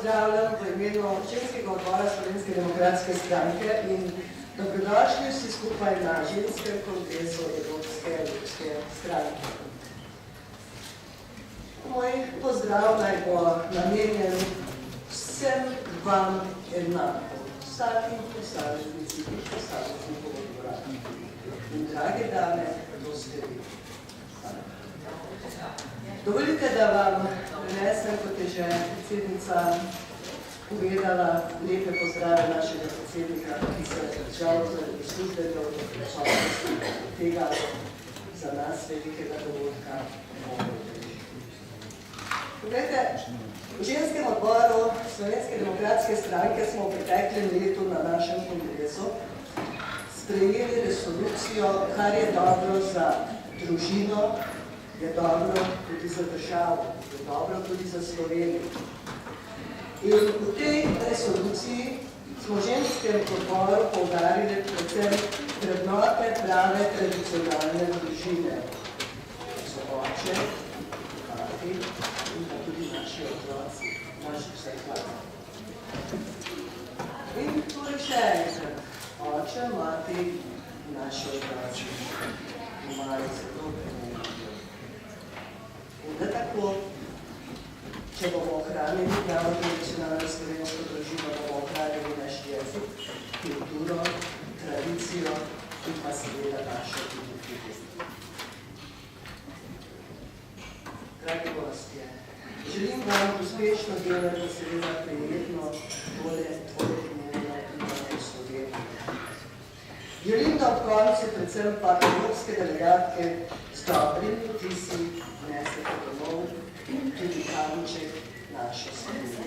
pozdravljam v imenu Ženskega odbora Slovenske demokratske stranke in dobrodošli vsi skupaj na Ženskem kongresu Evropske ljudske stranke. Moj pozdrav naj bo namenjen vsem vam enako, vsakim posameznici in posameznikom odbora. In drage dame, to ste vi. Dovolite, da vam prinesem, kot je že predsednica povedala, lepe pozdrave našega predsednika, ki se žal zaradi službenega odločnosti tega za nas velikega dogodka ne bomo udeležili. Poglejte, v Ženskem odboru Slovenske demokratske stranke smo v preteklem letu na našem kongresu sprejeli resolucijo, kar je dobro za družino, je dobro tudi za državo, je dobro tudi za Slovenijo. In v tej resoluciji smo v Ženskem odboru poudarili predvsem vrednote prave tradicionalne družine. So oče, mati in pa tudi naši otroci, naši vseh vlada. In tudi še enkrat, oče, mati in naši otroci imajo zelo pomembno. In da tako, če bomo ohranili pravo tradicionalno slovensko družino, bomo ohranili naš jezik, kulturo, tradicijo in pa seveda našo identiteto. Dragi gostje, želim vam uspešno delo in seveda prijetno dvoletnjeno in v Sloveniji. Želim, da ob koncu predvsem pa evropske delegatke s dobrimi vtisi nesete domov tudi kamenček naše Slovenije.